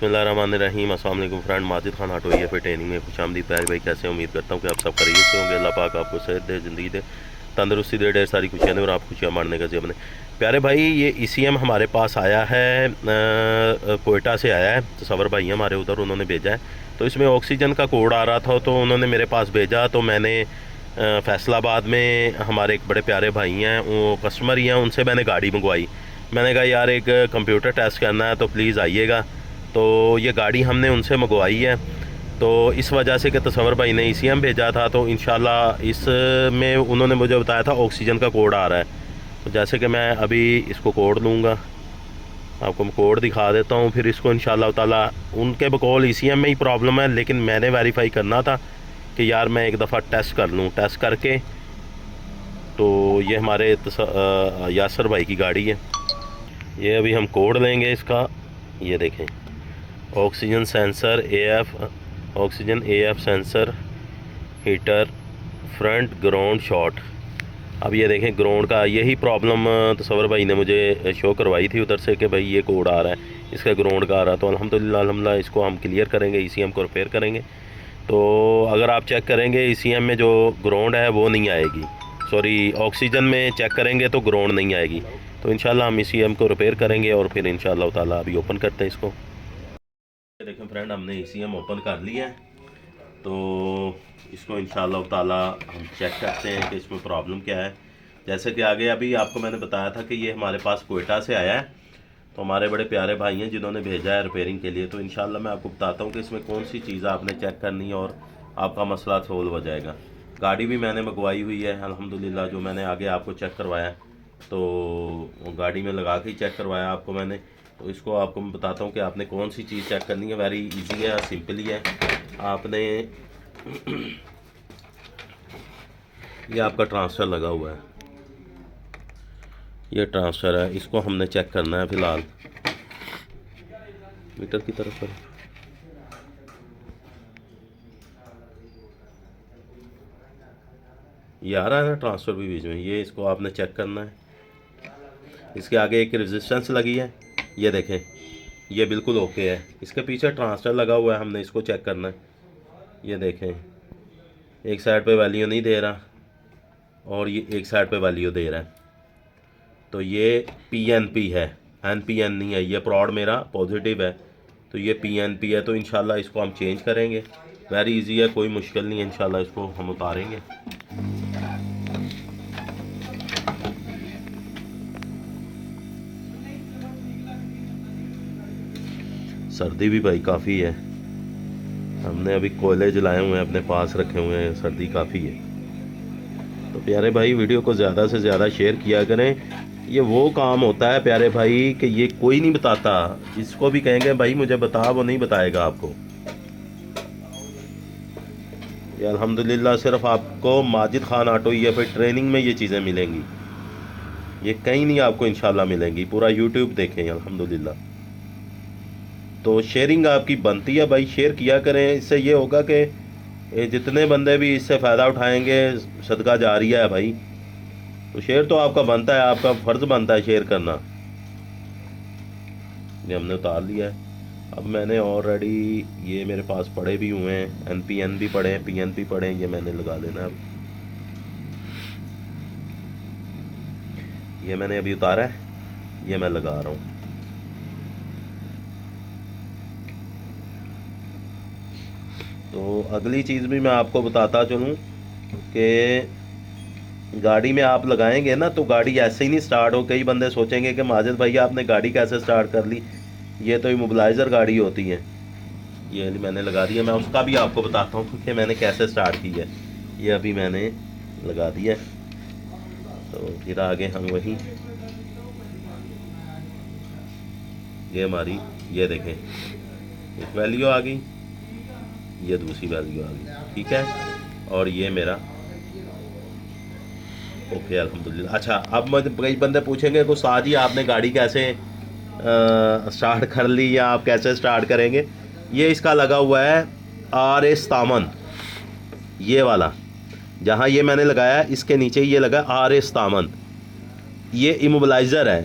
बिस्मिल्लाहिर्रहमानिर्रहीम। अस्सलाम वालेकुम फ्रेंड, माजिद खान ऑटो ये फिर ट्रेनिंग में खुशामदीद। प्यारे भाई कैसे हैं? उम्मीद करता हूँ कि आप सब खैरियत से होंगे। अल्लाह पाक आपको सेहत दे, ज़िंदगी दे, तंदरुस्ती दे, ढेर सारी खुशियाँ दे और आप खुशियाँ मारने का जी अपने। प्यारे भाई ये ECM हमारे पास आया है, कोयटा से आया है। तो सवर भाई हमारे उधर, उन्होंने भेजा है। तो इसमें ऑक्सीजन का कोड आ रहा था तो उन्होंने मेरे पास भेजा। तो मैंने फैसलाबाद में हमारे एक बड़े प्यारे भाई हैं, वो कस्टमर ही हैं, उनसे मैंने गाड़ी मंगवाई। मैंने कहा यार एक कंप्यूटर टेस्ट करना है तो प्लीज़ आइएगा। तो ये गाड़ी हमने उनसे मंगवाई है। तो इस वजह से कि तसव्वुर भाई ने ECM भेजा था, तो इंशाल्लाह इसमें उन्होंने मुझे बताया था ऑक्सीजन का कोड आ रहा है। तो जैसे कि मैं अभी इसको कोड लूँगा, आपको मैं कोड दिखा देता हूँ, फिर इसको इंशाल्लाह ताला उनके बकौल ECM में ही प्रॉब्लम है, लेकिन मैंने वेरीफाई करना था कि यार मैं एक दफ़ा टेस्ट कर लूँ। टेस्ट करके तो ये हमारे यासर भाई की गाड़ी है। ये अभी हम कोड लेंगे इसका। ये देखें, oxygen sensor oxygen AF sensor heater front ground shot. अब ये देखें ग्राउंड का यही प्रॉब्लम तसव्वुर भाई ने मुझे शो करवाई थी उधर से कि भाई ये कोड आ रहा है, इसका ग्राउंड का आ रहा है। तो अल्हम्दुलिल्लाह इसको हम क्लियर करेंगे, ECM को रिपेयर करेंगे। तो अगर आप चेक करेंगे ECM में जो ग्राउंड है वो नहीं आएगी, सॉरी ऑक्सीजन में चेक करेंगे तो ग्राउंड नहीं आएगी। तो इंशाल्लाह हम ECM को रिपेयर करेंगे और फिर इंशाल्लाह ताला अभी ओपन करते हैं इसको। देखें फ्रेंड, हमने ECM ओपन कर लिया है। तो इसको इंशाल्लाह ताला हम चेक करते हैं कि इसमें प्रॉब्लम क्या है। जैसे कि आगे अभी आपको मैंने बताया था कि ये हमारे पास कोयटा से आया है। तो हमारे बड़े प्यारे भाई हैं जिन्होंने भेजा है रिपेयरिंग के लिए। तो इंशाल्लाह मैं आपको बताता हूँ कि इसमें कौन सी चीज़ आपने चेक करनी है और आपका मसला सोल्व हो जाएगा। गाड़ी भी मैंने मंगवाई हुई है अल्हम्दुलिल्लाह, जो मैंने आगे आपको चेक करवाया। तो गाड़ी में लगा के ही चेक करवाया आपको मैंने। तो इसको आपको मैं बताता हूँ कि आपने कौन सी चीज़ चेक करनी है। वेरी इजी है, सिंपल ही है। आपने ये आपका ट्रांसफ़र लगा हुआ है, ये ट्रांसफ़र है, इसको हमने चेक करना है। फ़िलहाल मीटर की तरफ पर ये आ रहा है ना ट्रांसफ़र भी बीच में, ये इसको आपने चेक करना है। इसके आगे एक रेजिस्टेंस लगी है, ये देखें ये बिल्कुल ओके है। इसके पीछे ट्रांसफ़र लगा हुआ है, हमने इसको चेक करना है। ये देखें एक साइड पे वैल्यू नहीं दे रहा और ये एक साइड पे वैल्यू दे रहा है। तो ये PNP है, NPN नहीं है। ये प्रॉड मेरा पॉजिटिव है, तो ये PNP है। तो इंशाल्लाह इसको हम चेंज करेंगे। वेरी इजी है, कोई मुश्किल नहीं है। इंशाल्लाह इसको हम उतारेंगे। सर्दी भी भाई काफ़ी है, हमने अभी कोयले जलाए हुए हैं, अपने पास रखे हुए हैं, सर्दी काफ़ी है। तो प्यारे भाई वीडियो को ज़्यादा से ज़्यादा शेयर किया करें। ये वो काम होता है प्यारे भाई कि ये कोई नहीं बताता। जिसको भी कहेंगे भाई मुझे बता, वो नहीं बताएगा आपको। ये अल्हम्दुलिल्लाह सिर्फ आपको माजिद खान ऑटो ये फिर ट्रेनिंग में ये चीज़ें मिलेंगी, ये कहीं नहीं आपको इंशाल्लाह मिलेंगी। पूरा YouTube देखें अल्हम्दुलिल्लाह। तो शेयरिंग आपकी बनती है भाई, शेयर किया करें। इससे ये होगा कि जितने बंदे भी इससे फ़ायदा उठाएंगे सदका जारिया है भाई। तो शेयर तो आपका बनता है, आपका फ़र्ज़ बनता है शेयर करना। ये हमने उतार लिया है। अब मैंने ऑलरेडी ये मेरे पास पड़े भी हुए हैं, NPN भी पड़े हैं, PNP पड़े हैं, ये मैंने लगा लेना। अब ये मैंने अभी उतारा है, ये मैं लगा रहा हूँ। तो अगली चीज़ भी मैं आपको बताता चलूँ कि गाड़ी में आप लगाएंगे ना तो गाड़ी ऐसे ही नहीं स्टार्ट हो। कई बंदे सोचेंगे कि माजिद भाई आपने गाड़ी कैसे स्टार्ट कर ली, ये तो इमोबिलाइज़र गाड़ी होती है। ये मैंने लगा दिया, मैं उसका भी आपको बताता हूँ कि मैंने कैसे स्टार्ट की है। ये अभी मैंने लगा दिया। तो फिर आगे हम वहीं, ये हमारी ये देखें एक वैल्यू आ गई, ये दूसरी वैल्यू आ गई, ठीक है। और ये मेरा ओके अल्हम्दुलिल्लाह। अच्छा अब मुझे कई बंदे पूछेंगे को साथ ही आपने गाड़ी कैसे स्टार्ट कर ली या आप कैसे स्टार्ट करेंगे। ये इसका लगा हुआ है RS तामन, ये वाला जहाँ ये मैंने लगाया इसके नीचे ये लगा RS तामन। ये इमोबिलाइज़र है,